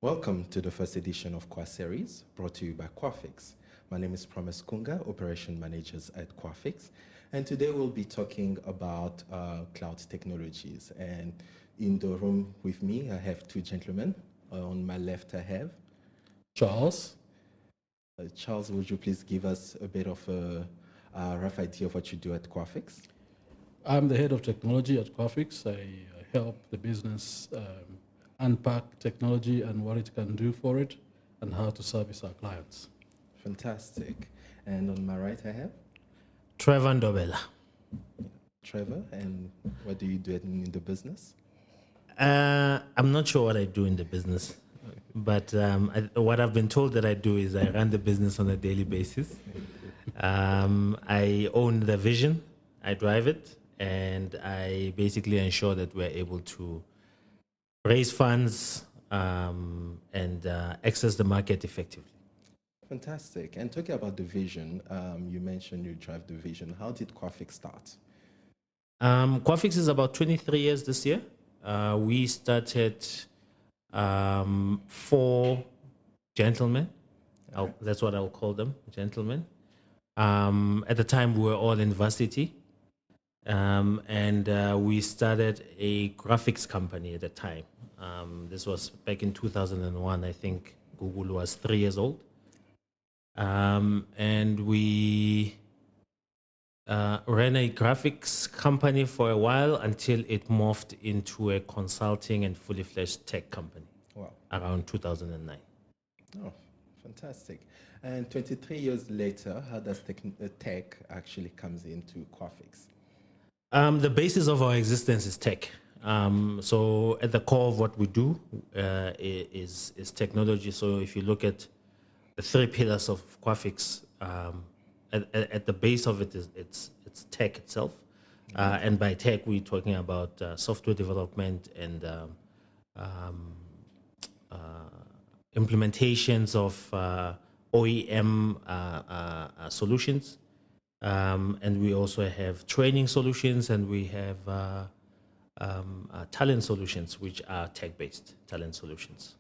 Welcome to the first edition of Qua Series, brought to you by Quafix. My name is Promise Kunga, Operation Managers at Quafix, and today we'll be talking about cloud technologies. And in the room with me, I have two gentlemen. On my left, I have Charles. Charles, would you please give us a bit of a rough idea of what you do at Quafix? I'm the head of technology at Quafix. I help the business unpack technology and what it can do for it and how to service our clients. Fantastic. And on my right, I have Trevor Ndobela. Trevor, and what do you do in the business? I'm not sure what I do in the business, but what I've been told that I do is I run the business on a daily basis. I own the vision, I drive it, and I basically ensure that we're able to raise funds and access the market effectively. Fantastic. And talking about the vision, you mentioned you drive the vision. How did Quafix start? Quafix is about 23 years this year. We started 4 gentlemen. That's what I'll call them, gentlemen. At the time, we were all in varsity. And we started a graphics company at the time. This was back in 2001. I think Google was 3 years old. And we ran a graphics company for a while until it morphed into a consulting and fully fledged tech company. Wow. Around 2009. Oh, fantastic. And 23 years later, how does tech actually comes into Quafix? The basis of our existence is tech. So at the core of what we do is technology. So if you look at the 3 pillars of Quafix, at the base of it it's tech itself. And by tech, we're talking about software development and implementations of OEM solutions. And we also have training solutions, and we have talent solutions, which are tech-based talent solutions.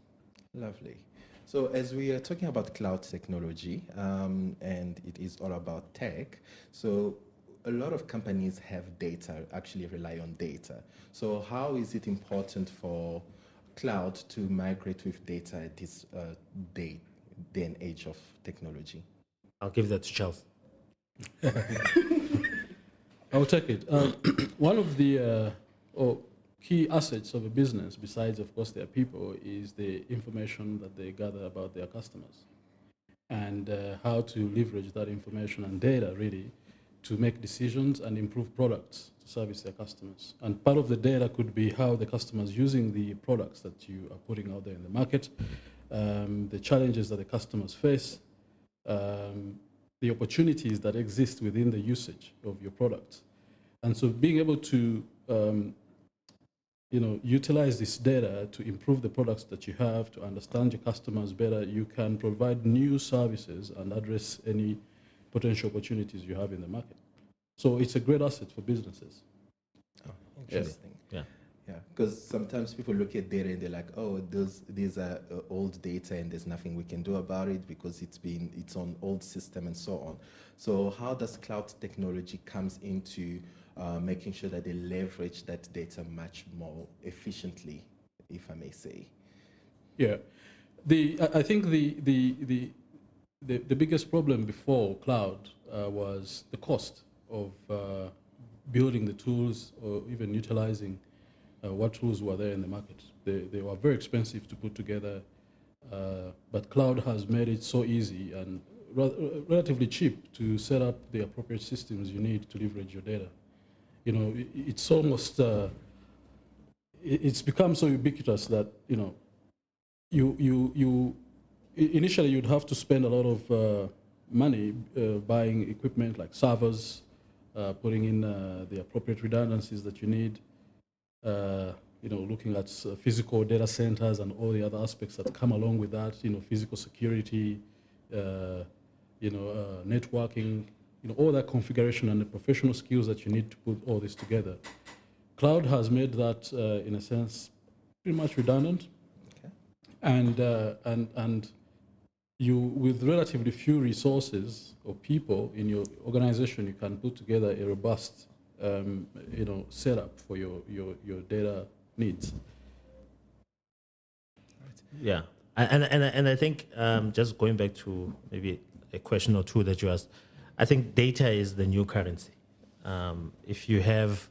Lovely. So as we are talking about cloud technology, and it is all about tech, so a lot of companies have data, actually rely on data. So how is it important for cloud to migrate with data at this day and age of technology? I'll give that to Charles. I'll take it. One of the key assets of a business, besides, of course, their people, is the information that they gather about their customers and how to leverage that information and data, really, to make decisions and improve products to service their customers. And part of the data could be how the customer is using the products that you are putting out there in the market, the challenges that the customers face, the opportunities that exist within the usage of your products. And so being able to utilize this data to improve the products that you have, to understand your customers better, you can provide new services and address any potential opportunities you have in the market. So it's a great asset for businesses. Oh, interesting. Yeah. Yeah, because sometimes people look at data and they're like, oh, these are old data and there's nothing we can do about it because it's on old system and so on. So how does cloud technology comes into making sure that they leverage that data much more efficiently, if I may say? Yeah, I think the biggest problem before cloud was the cost of building the tools or even utilizing what tools were there in the market. They were very expensive to put together, but cloud has made it so easy and relatively cheap to set up the appropriate systems you need to leverage your data. It's almost, it's become so ubiquitous that, you initially you'd have to spend a lot of money buying equipment like servers, putting in the appropriate redundancies that you need, looking at physical data centers and all the other aspects that come along with that, physical security, networking, all that configuration and the professional skills that you need to put all this together. Cloud has made that, in a sense, pretty much redundant. Okay. and you, with relatively few resources or people in your organization, you can put together a robust setup for your data needs. Yeah, and I think just going back to maybe a question or two that you asked, I think data is the new currency. If you have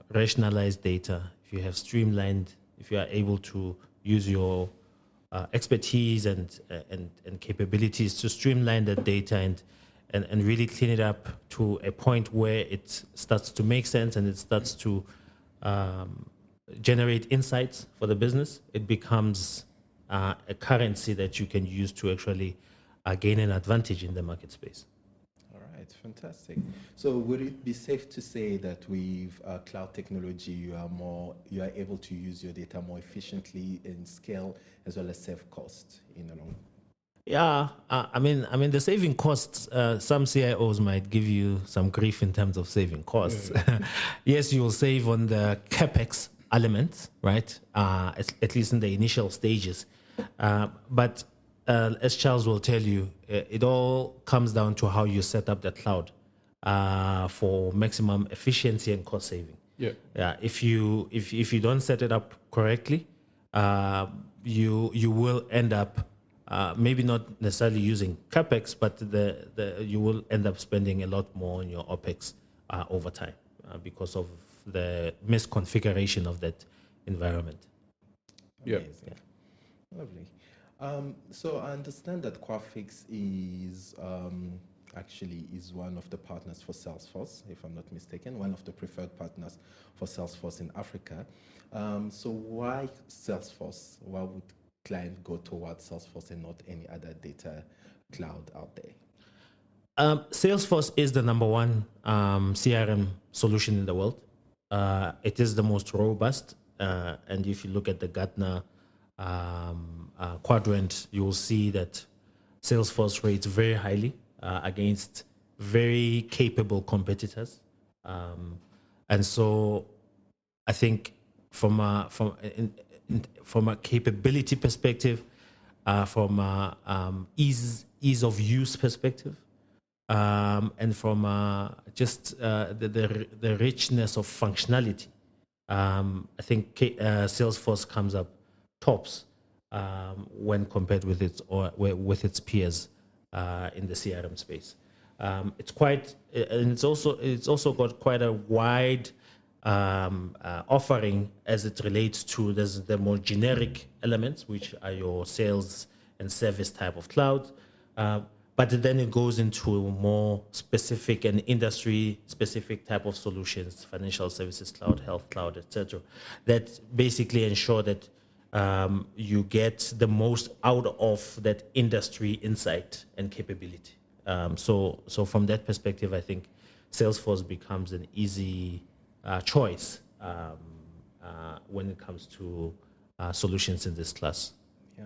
rationalized data, if you have streamlined, if you are able to use your expertise and capabilities to streamline the data and really clean it up to a point where it starts to make sense and it starts to generate insights for the business, it becomes a currency that you can use to actually gain an advantage in the market space. All right, fantastic. So would it be safe to say that with cloud technology, you are able to use your data more efficiently and scale as well as save costs in the long? Yeah, I mean, the saving costs. Some CIOs might give you some grief in terms of saving costs. Yes, you will save on the capex element, right? At least in the initial stages. But as Charles will tell you, it all comes down to how you set up the cloud for maximum efficiency and cost saving. Yeah. If you don't set it up correctly, you will end up maybe not necessarily using capex, but you will end up spending a lot more on your opex over time because of the misconfiguration of that environment. Amazing. Yeah. Lovely. So I understand that Quafix is actually one of the partners for Salesforce, if I'm not mistaken, one of the preferred partners for Salesforce in Africa. So why Salesforce? Why would client go towards Salesforce and not any other data cloud out there? Salesforce is the number one CRM solution in the world. It is the most robust. And if you look at the Gartner quadrant, you will see that Salesforce rates very highly against very capable competitors. And so I think from a capability perspective, from a ease of use perspective, and from just the richness of functionality, I think Salesforce comes up tops when compared with its peers in the CRM space. It's quite, and it's also got quite a wide offering as it relates to the more generic elements, which are your sales and service type of clouds. But then it goes into more specific and industry-specific type of solutions, financial services cloud, health cloud, etc., that basically ensure that you get the most out of that industry insight and capability. So from that perspective, I think Salesforce becomes an easy choice when it comes to solutions in this class. Yeah.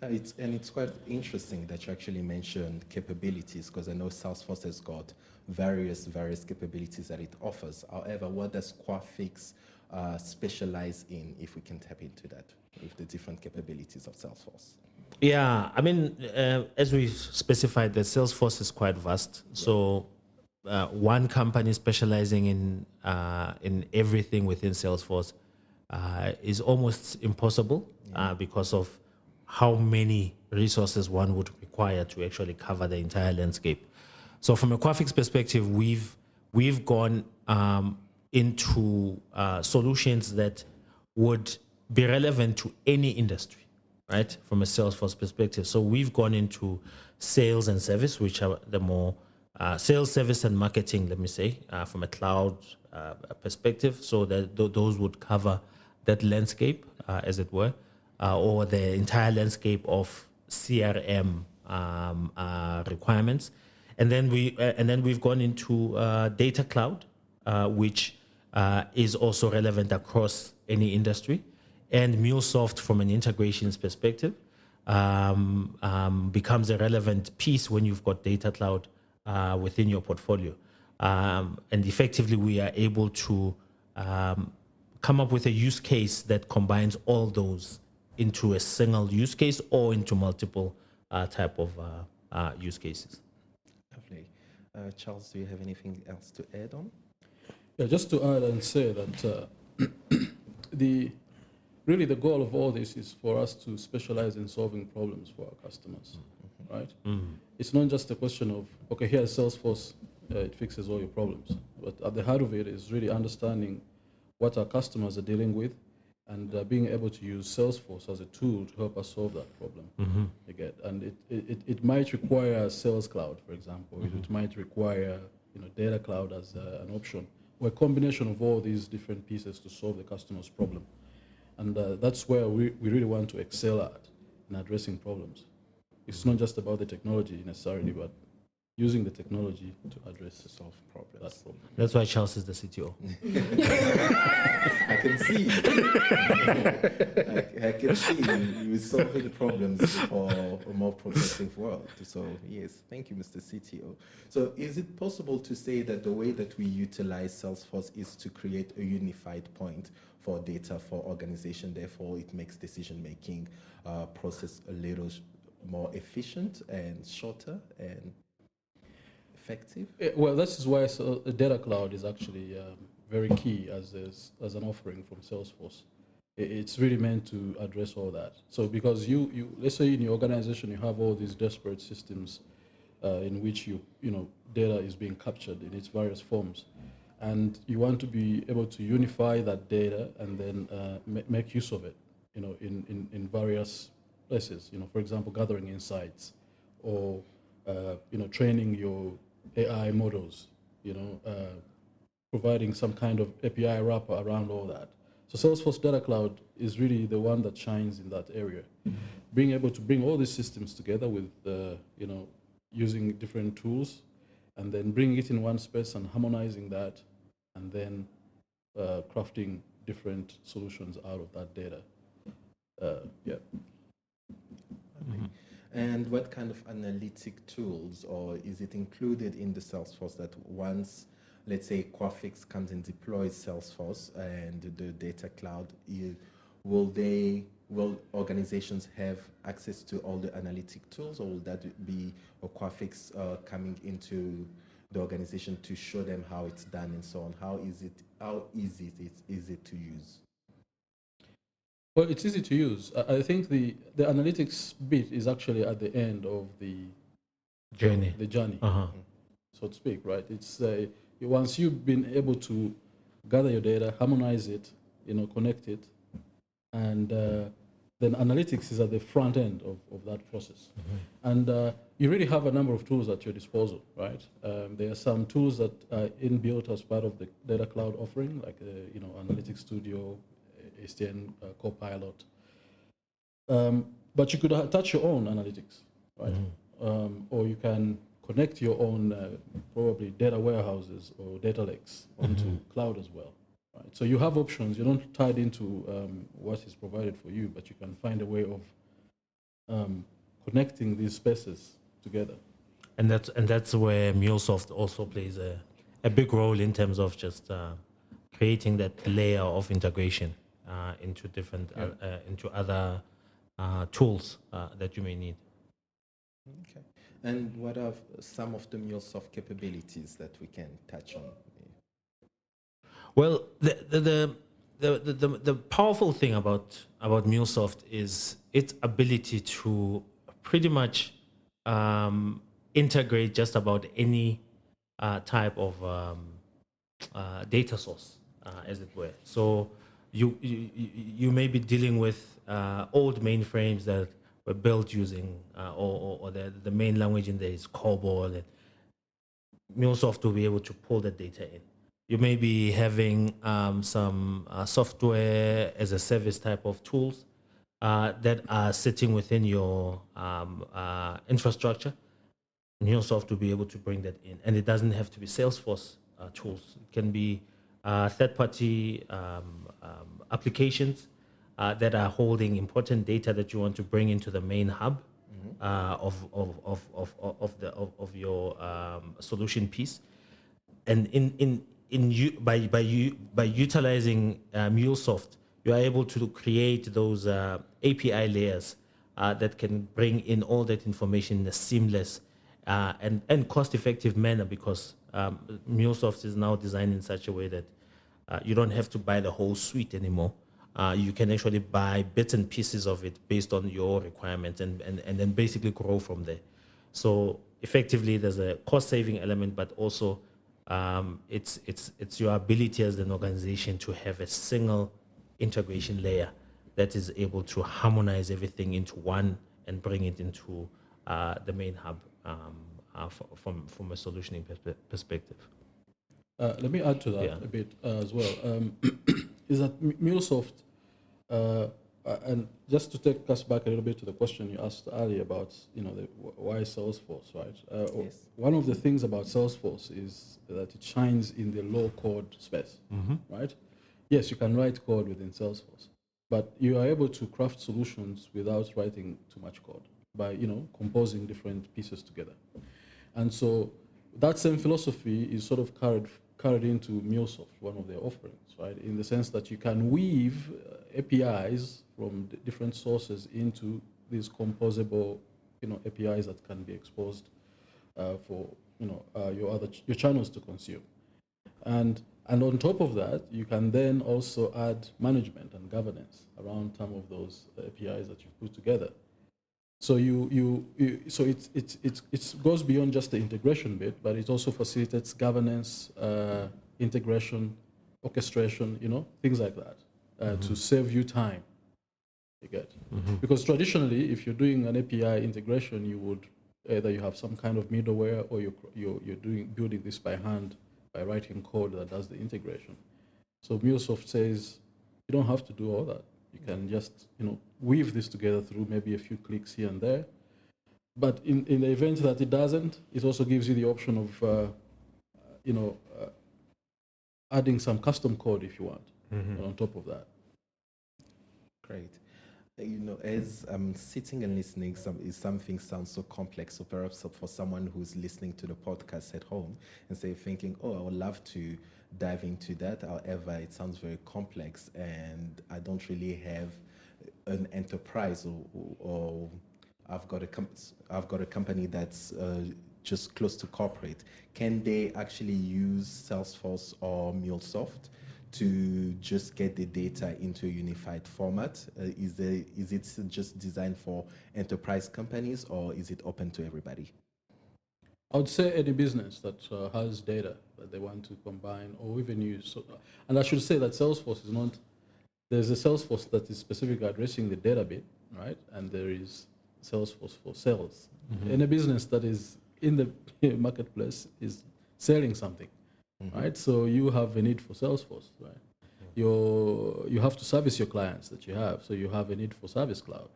It's quite interesting that you actually mentioned capabilities, because I know Salesforce has got various capabilities that it offers. However, what does Quafix specialize in, if we can tap into that, with the different capabilities of Salesforce? Yeah, I mean, as we specified, that Salesforce is quite vast. Yeah. So one company specializing in everything within Salesforce is almost impossible because of how many resources one would require to actually cover the entire landscape. So from a Quafix perspective, we've gone into solutions that would be relevant to any industry, right? From a Salesforce perspective. So we've gone into sales and service, which are the more sales, service, and marketing, let me say, from a cloud perspective. So that those would cover that landscape, as it were. Or the entire landscape of CRM requirements, and then we've gone into data cloud, which is also relevant across any industry, and Mulesoft from an integrations perspective becomes a relevant piece when you've got data cloud within your portfolio, and effectively we are able to come up with a use case that combines all those into a single use case or into multiple type of use cases. Lovely. Charles, do you have anything else to add on? Yeah, just to add and say that really the goal of all this is for us to specialize in solving problems for our customers, right? It's not just a question of, okay, here's Salesforce, it fixes all your problems. But at the heart of it is really understanding what our customers are dealing with and being able to use Salesforce as a tool to help us solve that problem. Again, and it might require Sales Cloud, for example. It might require Data Cloud as an option, or a combination of all these different pieces to solve the customer's problem. And that's where we really want to excel at in addressing problems. It's not just about the technology necessarily, but using the technology to address to solve problems. That problem. That's why Charles is the CTO. I can see. I can see you solving problems for a more productive world. So yes, thank you, Mr. CTO. So is it possible to say that the way that we utilize Salesforce is to create a unified point for data for organization, therefore it makes decision-making process a little more efficient and shorter and effective? Well, this is why the Data Cloud is actually very key as an offering from Salesforce. It's really meant to address all that. So because you let's say in your organization you have all these disparate systems in which data is being captured in its various forms, and you want to be able to unify that data and then make use of it, in various places. For example, gathering insights, or training your AI models, providing some kind of API wrapper around all that. So Salesforce Data Cloud is really the one that shines in that area. Being able to bring all these systems together with, using different tools, and then bringing it in one space and harmonizing that, and then crafting different solutions out of that data. Yeah. Okay. And what kind of analytic tools, or is it included in the Salesforce that once, let's say, Quafix comes and deploys Salesforce and the Data Cloud, will organizations have access to all the analytic tools, or will that be a Quafix coming into the organization to show them how it's done and so on? How easy is it to use? Well, it's easy to use. I think the analytics bit is actually at the end of the journey, so to speak, right? It's once you've been able to gather your data, harmonize it, connect it, and then analytics is at the front end of that process. And you really have a number of tools at your disposal, right? There are some tools that are inbuilt as part of the Data Cloud offering, like Analytics Studio, STN Copilot. But you could attach your own analytics, right? Or you can connect your own probably data warehouses or data lakes onto cloud as well. Right? So you have options. You're not tied into what is provided for you, but you can find a way of connecting these spaces together. And that's where Mulesoft also plays a big role in terms of just creating that layer of integration into different into other tools that you may need. Okay. And what are some of the Mulesoft capabilities that we can touch on? Well, the powerful thing about Mulesoft is its ability to pretty much integrate just about any type of data source, as it were. So you may be dealing with old mainframes that were built using, or the main language in there is COBOL, and Mulesoft will be able to pull the data in. You may be having some software as a service type of tools that are sitting within your infrastructure. Mulesoft will be able to bring that in, and it doesn't have to be Salesforce tools. It can be third-party applications that are holding important data that you want to bring into the main hub of your solution piece. And by utilizing Mulesoft, you are able to create those API layers that can bring in all that information in a seamless and cost-effective manner, because Mulesoft is now designed in such a way that you don't have to buy the whole suite anymore. You can actually buy bits and pieces of it based on your requirements, and then basically grow from there. So effectively, there's a cost-saving element, but also it's your ability as an organization to have a single integration layer that is able to harmonize everything into one and bring it into the main hub from a solutioning perspective. Let me add to that a bit as well. Is that Mulesoft, and just to take us back a little bit to the question you asked earlier about, why Salesforce, right? Yes. One of the things about Salesforce is that it shines in the low-code space, right? Yes, you can write code within Salesforce, but you are able to craft solutions without writing too much code by, composing different pieces together. And so that same philosophy is sort of carried into Mulesoft, one of their offerings, right? In the sense that you can weave APIs from different sources into these composable, APIs that can be exposed for, your channels to consume. And on top of that, you can then also add management and governance around some of those APIs that you put together. So so it goes beyond just the integration bit, but it also facilitates governance, integration, orchestration, things like that, to save you time. You get, because traditionally, if you're doing an API integration, you would either you have some kind of middleware, or you're building this by hand by writing code that does the integration. So Mulesoft says you don't have to do all that. You can just, weave this together through maybe a few clicks here and there. But in the event that it doesn't, it also gives you the option of, adding some custom code if you want, on top of that. Great. As I'm sitting and listening, something sounds so complex. So perhaps for someone who's listening to the podcast at home and thinking, oh, I would love to dive into that. However, it sounds very complex, and I don't really have an enterprise, or I've got a company that's just close to corporate. Can they actually use Salesforce or Mulesoft to just get the data into a unified format? Is it just designed for enterprise companies, or is it open to everybody? I would say any business that has data that they want to combine or even use. So, and I should say that Salesforce is not, there's a Salesforce that is specifically addressing the data bit, right? And there is Salesforce for sales. Any business that is in the marketplace is selling something, right? So you have a need for Salesforce, right? You have to service your clients that you have, so you have a need for Service Cloud.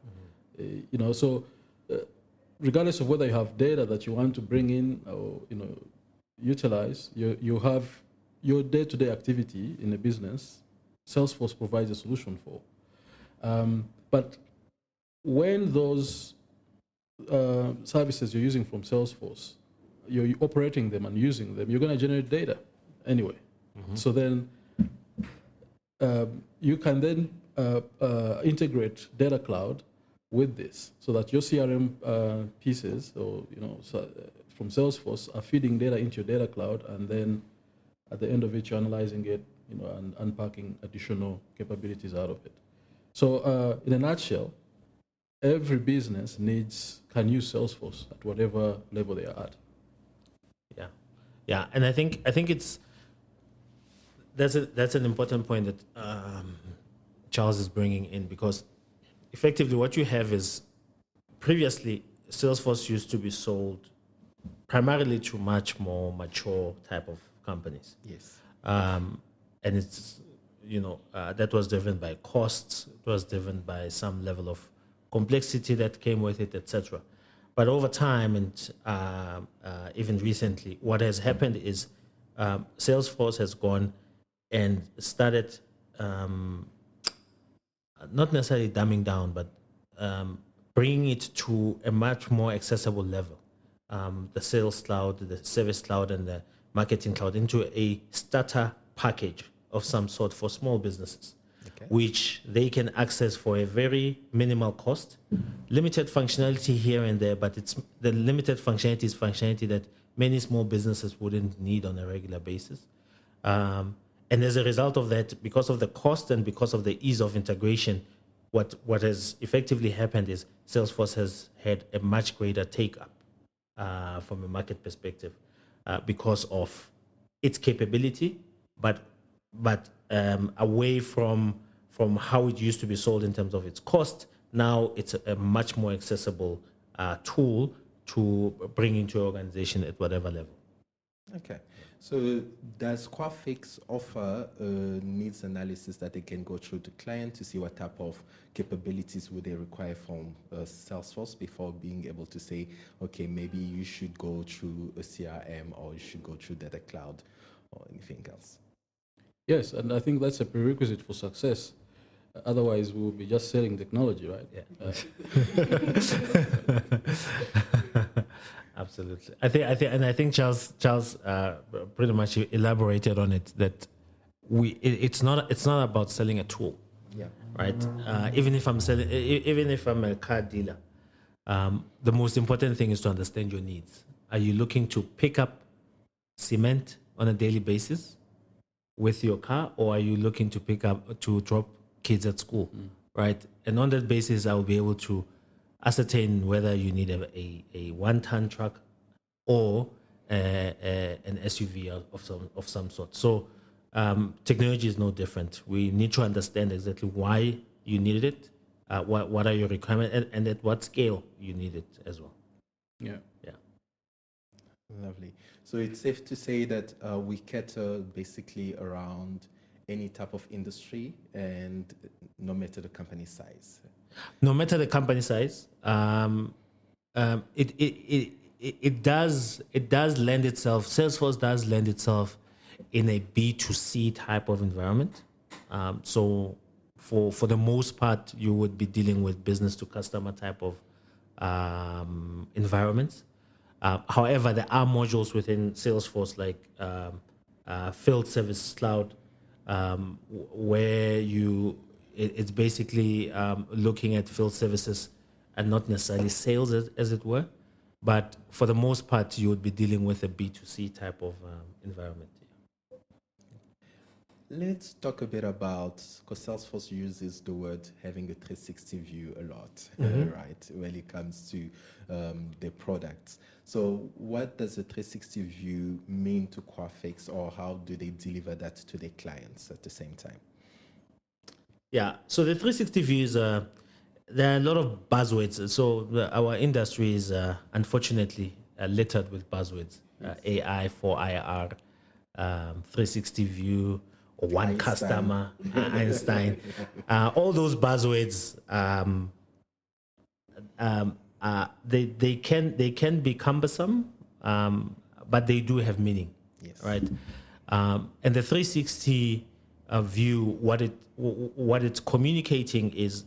Regardless of whether you have data that you want to bring in or utilize, you have your day-to-day activity in a business. Salesforce provides a solution for. But when those services you're using from Salesforce, you're operating them and using them, you're going to generate data anyway. So then you can then integrate Data Cloud with this, so that your CRM pieces, or from Salesforce, are feeding data into your Data Cloud, and then at the end of it, you're analyzing it, and unpacking additional capabilities out of it. So, in a nutshell, every business can use Salesforce at whatever level they are at. Yeah, and I think that's an important point that Charles is bringing in, because effectively what you have is, previously Salesforce used to be sold primarily to much more mature type of companies. Yes. And it's, that was driven by costs, it was driven by some level of complexity that came with it, etc. But over time, and even recently, what has happened is Salesforce has gone and started not necessarily dumbing down, but bringing it to a much more accessible level. The Sales Cloud, the Service Cloud, and the Marketing Cloud into a starter package of some sort for small businesses, which they can access for a very minimal cost. Limited functionality here and there, but it's the limited functionality is functionality that many small businesses wouldn't need on a regular basis. And as a result of that, because of the cost and because of the ease of integration, what has effectively happened is Salesforce has had a much greater take-up from a market perspective because of its capability, but away from how it used to be sold in terms of its cost. Now it's a much more accessible tool to bring into your organization at whatever level. Okay. So does Quafix offer needs analysis that they can go through to client to see what type of capabilities would they require from Salesforce before being able to say, okay, maybe you should go through a CRM or you should go through Data Cloud or anything else? Yes, and I think that's a prerequisite for success. Otherwise, we will be just selling technology, right? Yeah. Absolutely. I think Charles pretty much elaborated on it that it's not about selling a tool, yeah, right? Even if I'm a car dealer, the most important thing is to understand your needs. Are you looking to pick up cement on a daily basis with your car, or are you looking to drop kids at school, right? And on that basis, I will be able to ascertain whether you need a one-ton truck or an SUV of some sort. So technology is no different. We need to understand exactly why you needed it, what are your requirements, and at what scale you need it as well. Yeah. Yeah. Lovely. So it's safe to say that we cater basically around any type of industry and no matter the company size. No matter the company size, it does lend itself. Salesforce does lend itself in a B2C type of environment. So for the most part, you would be dealing with business to customer type of environments. However, there are modules within Salesforce like Field Service Cloud, where it's basically looking at field services and not necessarily sales as it were. But for the most part, you would be dealing with a B2C type of environment. Let's talk a bit about, because Salesforce uses the word having a 360 view a lot, right, when it comes to their products. So what does a 360 view mean to Quafix, or how do they deliver that to their clients at the same time? Yeah, so the 360 view is, there are a lot of buzzwords. So our industry is unfortunately littered with buzzwords. AI, 4IR, 360 view, or one Einstein. customer, Einstein. All those buzzwords, they can be cumbersome, but they do have meaning, Yes. right? And the 360 view, what it's communicating is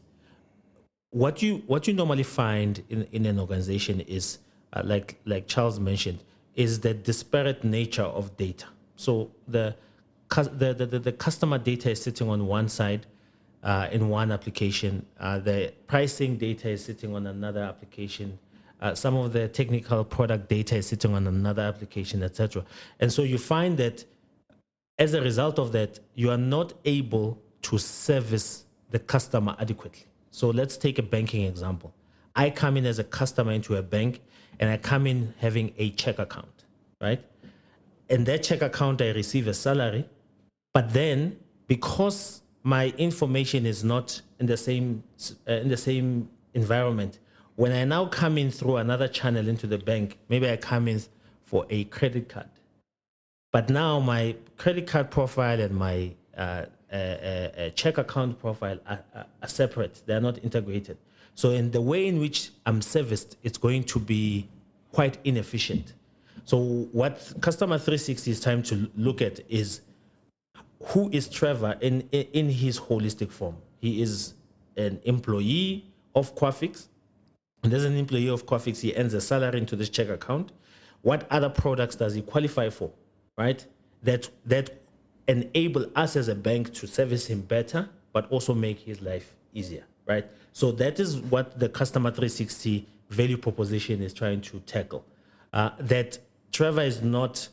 what you normally find in an organization is like Charles mentioned, is the disparate nature of data. So the customer data is sitting on one side in one application. The pricing data is sitting on another application. Some of the technical product data is sitting on another application, etc. And so you find that as a result of that, you are not able to service the customer adequately. So let's take a banking example. I come in as a customer into a bank, and I come in having a check account, right? In that check account, I receive a salary, but then because my information is not in the same environment, when I now come in through another channel into the bank, maybe I come in for a credit card, but now my credit card profile and my check account profile are separate. They're not integrated. So in the way in which I'm serviced, it's going to be quite inefficient. So what Customer 360 is trying to look at is, who is Trevor in his holistic form? He is an employee of Quafix. And as an employee of Quafix, he earns a salary into this check account. What other products does he qualify for? right? That enable us as a bank to service him better, but also make his life easier, right? So that is what the customer 360 value proposition is trying to tackle. That Trevor is not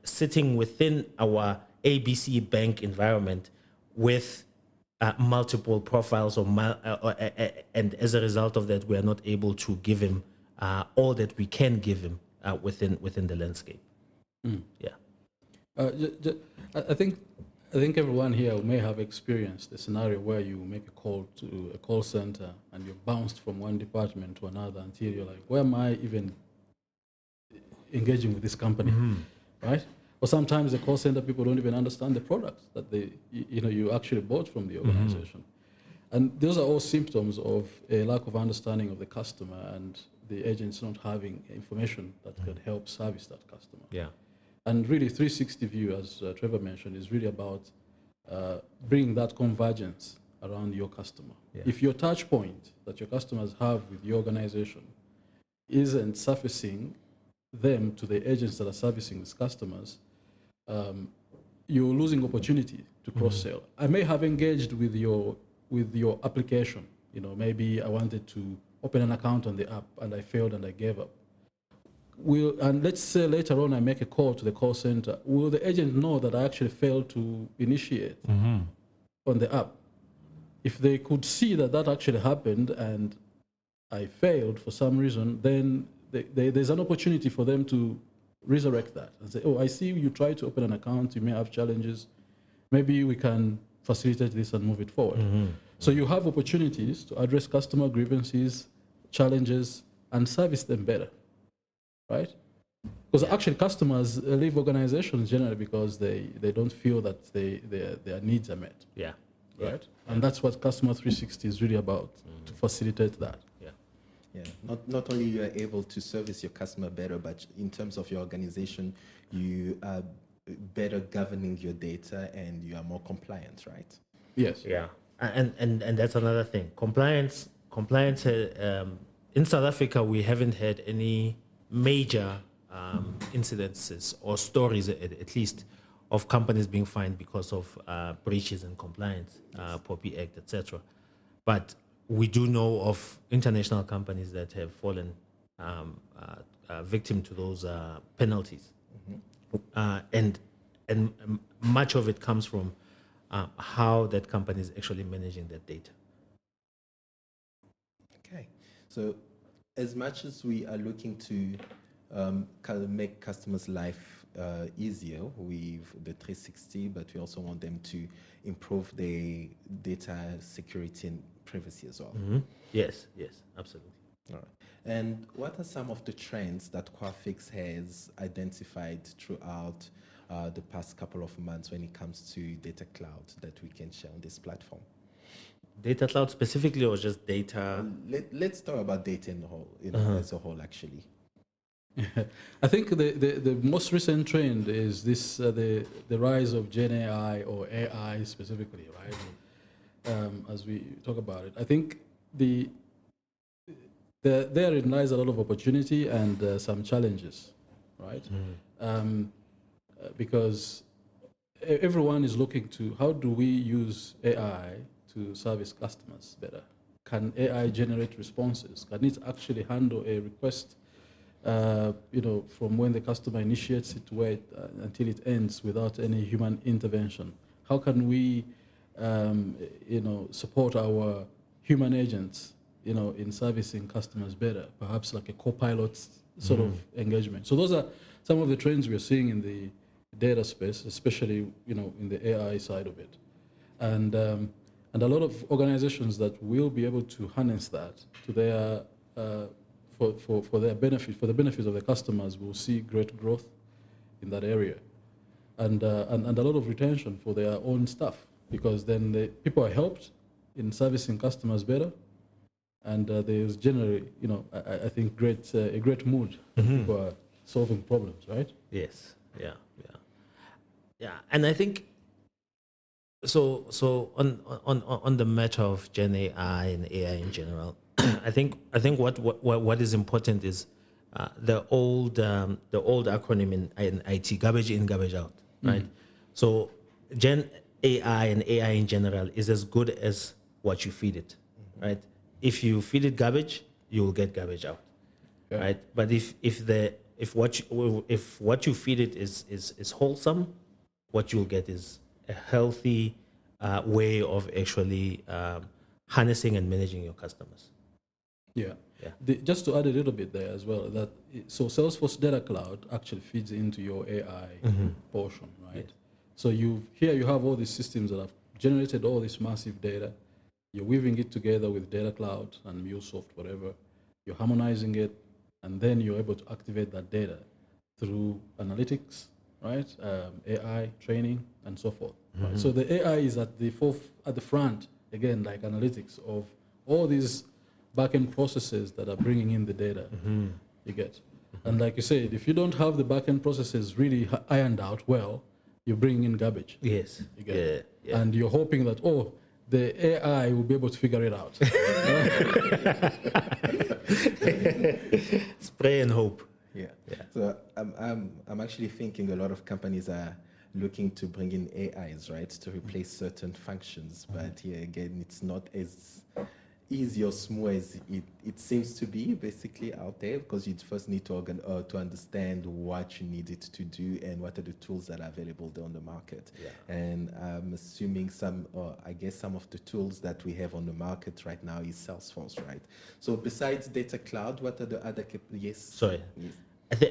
sitting within our ABC bank environment with multiple profiles and as a result of that, we are not able to give him all that we can give him within the landscape. Yeah. I think everyone here may have experienced a scenario where you make a call to a call center and you're bounced from one department to another until you're like, where am I even engaging with this company, right? Or sometimes the call center people don't even understand the products that you actually bought from the organization. And those are all symptoms of a lack of understanding of the customer and the agents not having information that can help service that customer. Yeah. And really 360 view, as Trevor mentioned, is really about bringing that convergence around your customer. Yeah. If your touch point that your customers have with your organization isn't surfacing them to the agents that are servicing these customers, you're losing opportunity to cross-sell. I may have engaged with your application. Maybe I wanted to open an account on the app and I failed and I gave up. And let's say later on I make a call to the call center. Will the agent know that I actually failed to initiate on the app? If they could see that actually happened and I failed for some reason, then there's an opportunity for them to resurrect that and say, oh, I see you tried to open an account, you may have challenges. Maybe we can facilitate this and move it forward. So you have opportunities to address customer grievances, challenges, and service them better. Right? Because actually customers leave organizations generally because they don't feel that their needs are met. Yeah. Right? And that's what Customer 360 is really about, to facilitate that. Yeah. Not only you are able to service your customer better, but in terms of your organization, you are better governing your data and you are more compliant, right? Yes. Yeah. And that's another thing. Compliance. In South Africa, we haven't had any major incidences or stories, at least, of companies being fined because of breaches in compliance, POPI Act, etc. But we do know of international companies that have fallen victim to those penalties, and much of it comes from how that company is actually managing that data. Okay, so as much as we are looking to kind of make customers' life easier with the 360, but we also want them to improve their data security and privacy as well. Yes, absolutely. All right. And what are some of the trends that Quafix has identified throughout the past couple of months when it comes to data cloud that we can share on this platform? Data cloud specifically, or just data? Let's talk about data in the whole, as a whole, actually. I think the most recent trend is this the rise of Gen AI or AI specifically, right? As we talk about it, I think therein lies a lot of opportunity and some challenges, right? Because everyone is looking to how do we use AI to service customers better? Can AI generate responses? Can it actually handle a request? From when the customer initiates it to wait until it ends without any human intervention. How can we, support our human agents, in servicing customers better? Perhaps like a co-pilot sort of engagement. So those are some of the trends we are seeing in the data space, especially in the AI side of it, and a lot of organizations that will be able to harness that to their for their benefit, for the benefit of the customers, will see great growth in that area, and a lot of retention for their own staff, because then the people are helped in servicing customers better, and there's generally, I think a great mood when people are solving problems, right? Yes, yeah, and I think so on the matter of Gen AI and AI in general. I think what is important is the old acronym in IT, garbage in, garbage out, right? So Gen AI and AI in general is as good as what you feed it, right? If you feed it garbage, you will get garbage out, right? But if what you feed it is wholesome, what you'll get is a healthy way of actually harnessing and managing your customers. Yeah. Yeah. Just to add a little bit there as well, so Salesforce Data Cloud actually feeds into your AI portion, right? Yes. So you have all these systems that have generated all this massive data. You're weaving it together with Data Cloud and Mulesoft, whatever. You're harmonizing it, and then you're able to activate that data through analytics, right? AI training and so forth. Right? So the AI is at the front again, like analytics of all these backend processes that are bringing in the data. You get, and like you said, if you don't have the backend processes really ironed out well, you're bringing in garbage. Yes. You get, and you're hoping that the AI will be able to figure it out. Spray and hope. Yeah. So I'm actually thinking a lot of companies are looking to bring in AIs, right, to replace certain functions. But here again, it's not as easy or smooth as it seems to be basically out there, because you first need to understand what you need it to do and what are the tools that are available there on the market. And I'm assuming I guess some of the tools that we have on the market right now is Salesforce, right? So besides Data Cloud, what are the other yes? Sorry. Yes.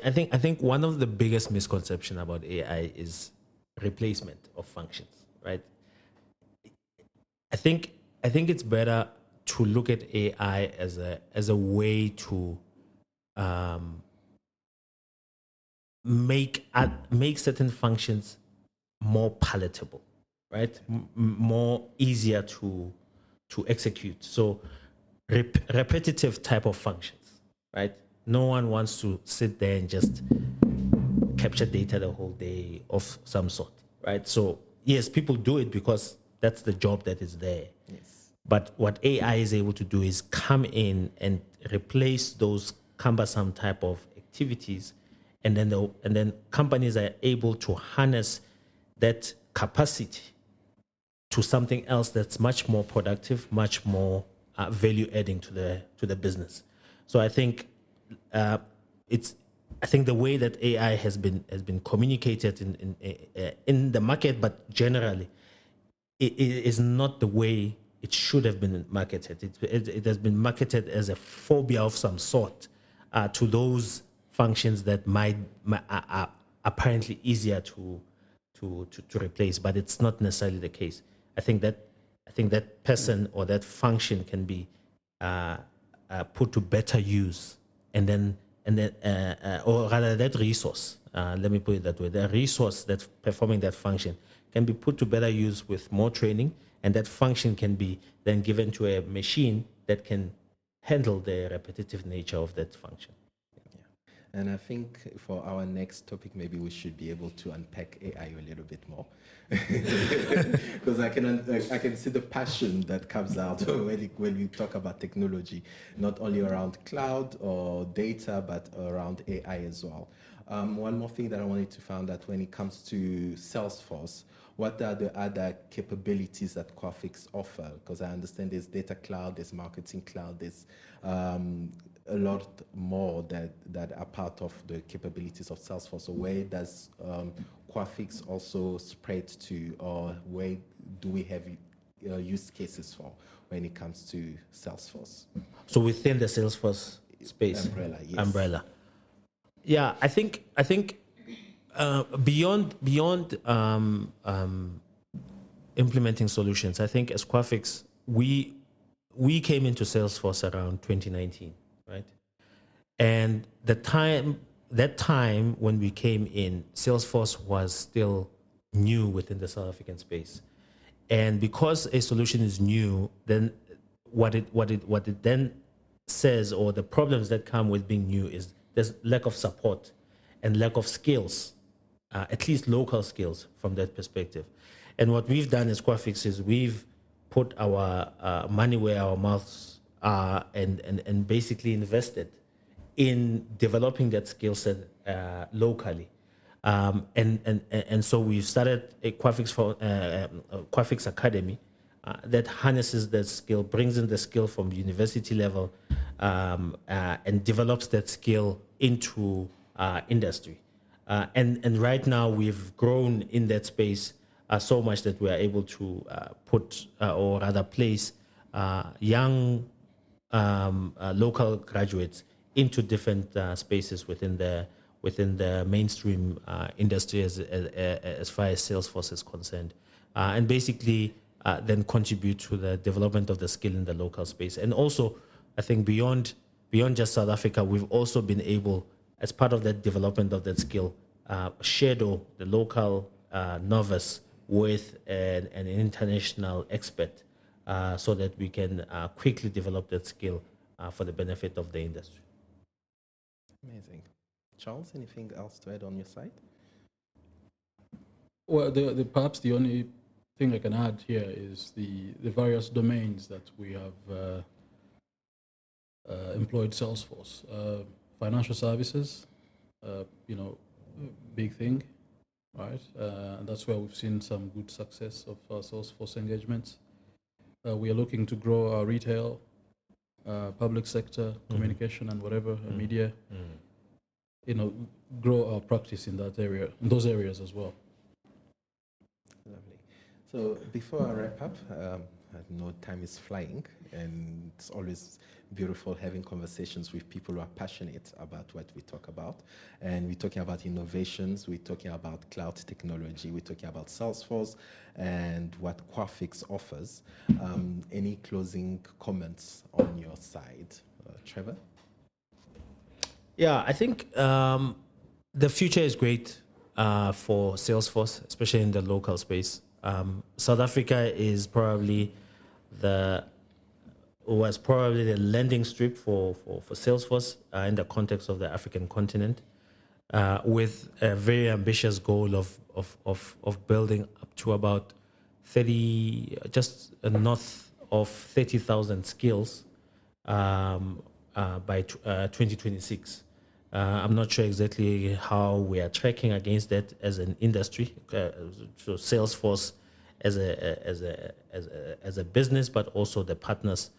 I think one of the biggest misconceptions about AI is replacement of functions, right? I think it's better to look at AI as a way to make certain functions more palatable, right? More easier to execute. So repetitive type of functions, right? No one wants to sit there and just capture data the whole day of some sort, right? So yes, people do it because that's the job that is there. Yes. But what AI is able to do is come in and replace those cumbersome type of activities, and then companies are able to harness that capacity to something else that's much more productive, much more value adding to the business. So I think the way that AI has been communicated in the market, but generally, it is not the way it should have been marketed. It has been marketed as a phobia of some sort to those functions that are apparently easier to replace, but it's not necessarily the case. I think that person or that function can be put to better use, or rather that resource. Let me put it that way: the resource that's performing that function can be put to better use with more training, and that function can be then given to a machine that can handle the repetitive nature of that function. And I think for our next topic, maybe we should be able to unpack AI a little bit more, because I can see the passion that comes out when we talk about technology, not only around cloud or data, but around AI as well. One more thing that I wanted to find out when it comes to Salesforce, what are the other capabilities that Quafix offer? Because I understand there's Data Cloud, there's Marketing Cloud, there's a lot more that are part of the capabilities of Salesforce. So where does Quafix also spread to, or where do we have use cases for when it comes to Salesforce? So within the Salesforce space, umbrella. Yeah, I think beyond implementing solutions, I think as Quafix, we came into Salesforce around 2019, right? And that time when we came in, Salesforce was still new within the South African space, and because a solution is new, then what it then says, or the problems that come with being new, is there's lack of support and lack of skills, at least local skills from that perspective. And what we've done as Quafix is we've put our money where our mouths are, and basically invested in developing that skill set locally. And so we've started a Quafix Academy that harnesses that skill, brings in the skill from university level, and develops that skill into industry. And right now we've grown in that space so much that we are able to put or rather place young local graduates into different spaces within the mainstream industry as far as Salesforce is concerned, and basically then contribute to the development of the skill in the local space. And also, I think beyond just South Africa, we've also been able, as part of that development of that skill, shadow the local novice with an international expert, so that we can quickly develop that skill for the benefit of the industry. Amazing. Charles, anything else to add on your side? Well, perhaps the only thing I can add here is the various domains that we have employed Salesforce. Financial services, big thing, right? And that's where we've seen some good success of our Salesforce engagements. We are looking to grow our retail, public sector, communication, and whatever, media. Grow our practice in that area, in those areas as well. Lovely. So before I wrap up, I know time is flying, and it's always beautiful having conversations with people who are passionate about what we talk about. And we're talking about innovations, we're talking about cloud technology, we're talking about Salesforce and what Quafix offers. Any closing comments on your side? Trevor? Yeah, I think the future is great for Salesforce, especially in the local space. South Africa was probably the landing strip for Salesforce in the context of the African continent, with a very ambitious goal of building up to about 30, just north of 30,000 skills by 2026. I'm not sure exactly how we are tracking against that as an industry, so Salesforce as a business, but also the partners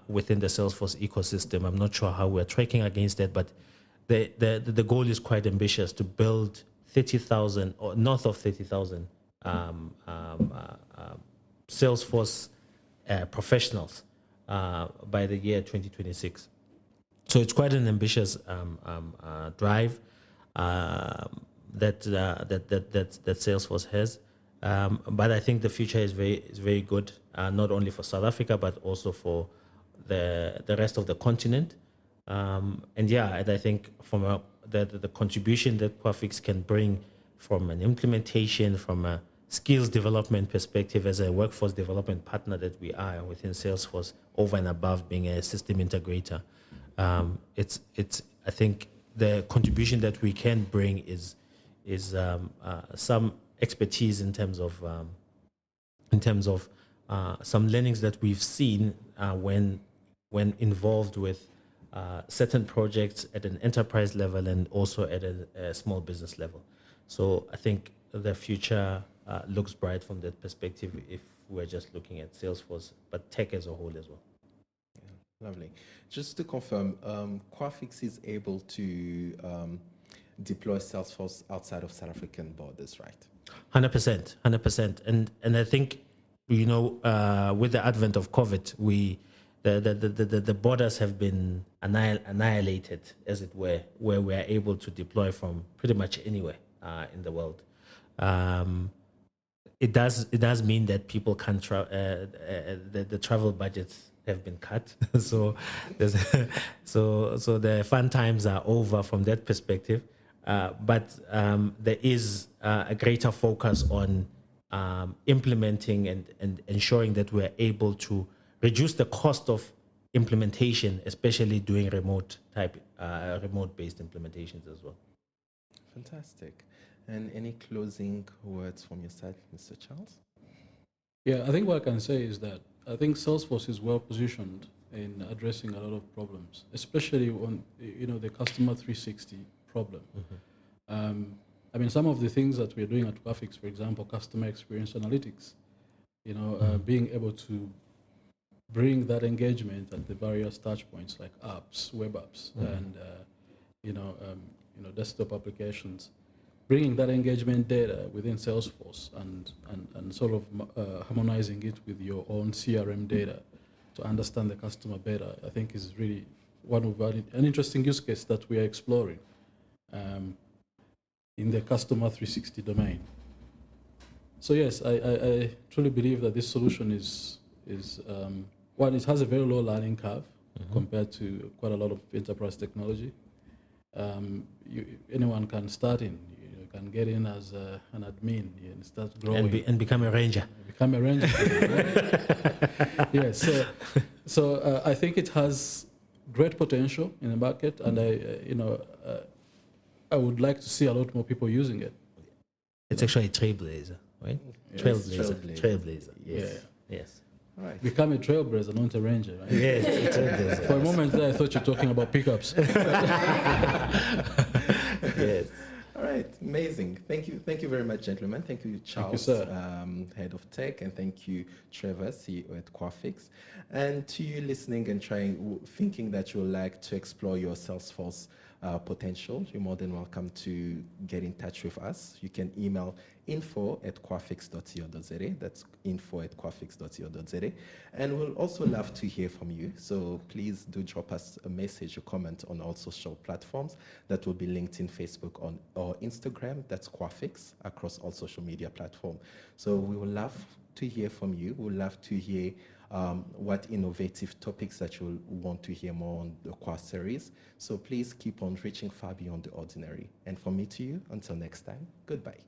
within the Salesforce ecosystem. I'm not sure how we're tracking against that, but the goal is quite ambitious to build 30,000 or north of 30,000 Salesforce professionals by the year 2026. So it's quite an ambitious drive that Salesforce has. But I think the future is very good, not only for South Africa but also for the rest of the continent. And I think from the contribution that Quafix can bring from an implementation, from a skills development perspective, as a workforce development partner that we are within Salesforce, over and above being a system integrator. I think the contribution that we can bring is some expertise in terms of some learnings that we've seen when involved with certain projects at an enterprise level and also at a small business level. So I think the future looks bright from that perspective if we're just looking at Salesforce, but tech as a whole as well. Lovely. Just to confirm, Quafix is able to deploy Salesforce outside of South African borders, right? 100%. And I think, with the advent of COVID, the borders have been annihilated, as it were, where we are able to deploy from pretty much anywhere in the world. It does mean that people can't the travel budgets have been cut, so the fun times are over from that perspective. But there is a greater focus on implementing and ensuring that we're able to reduce the cost of implementation, especially doing remote-based implementations as well. Fantastic. And any closing words from your side, Mr. Charles? Yeah, I think what I can say is that I think Salesforce is well positioned in addressing a lot of problems, especially on the customer 360 problem. I mean, some of the things that we're doing at Graphics, for example, customer experience analytics, being able to bring that engagement at the various touch points like apps, web apps, and desktop applications, bringing that engagement data within Salesforce and sort of harmonizing it with your own CRM data to understand the customer better, I think is really one of an interesting use case that we are exploring in the customer 360 domain. So yes, I truly believe that this solution is one, it has a very low learning curve compared to quite a lot of enterprise technology. Anyone can start in. You can get in as an admin and start growing. And become a ranger. Become a ranger. Yes. So I think it has great potential in the market, and I would like to see a lot more people using it. It's actually a trailblazer, right? Yes. Trailblazer. Yes. Yeah. Yes. All right. Become a trailblazer, not a ranger, right? Yes. It's a trailblazer. For a moment there, I thought you were talking about pickups. Yes. All right, amazing. Thank you very much, gentlemen. Thank you, Charles, Thank you, sir. Head of Tech, and thank you, Trevor, CEO at Graphics. And to you listening and thinking that you would like to explore your Salesforce potential, you're more than welcome to get in touch with us. You can email info@graphics.co.za. That's info@graphics.co.za. And we'll also love to hear from you. So please do drop us a message or comment on all social platforms. That will be LinkedIn, Facebook, or Instagram. That's Graphics across all social media platforms. So we will love to hear from you. We'll love to hear what innovative topics that you want to hear more on the Qua series. So please keep on reaching far beyond the ordinary. And from me to you, until next time, goodbye.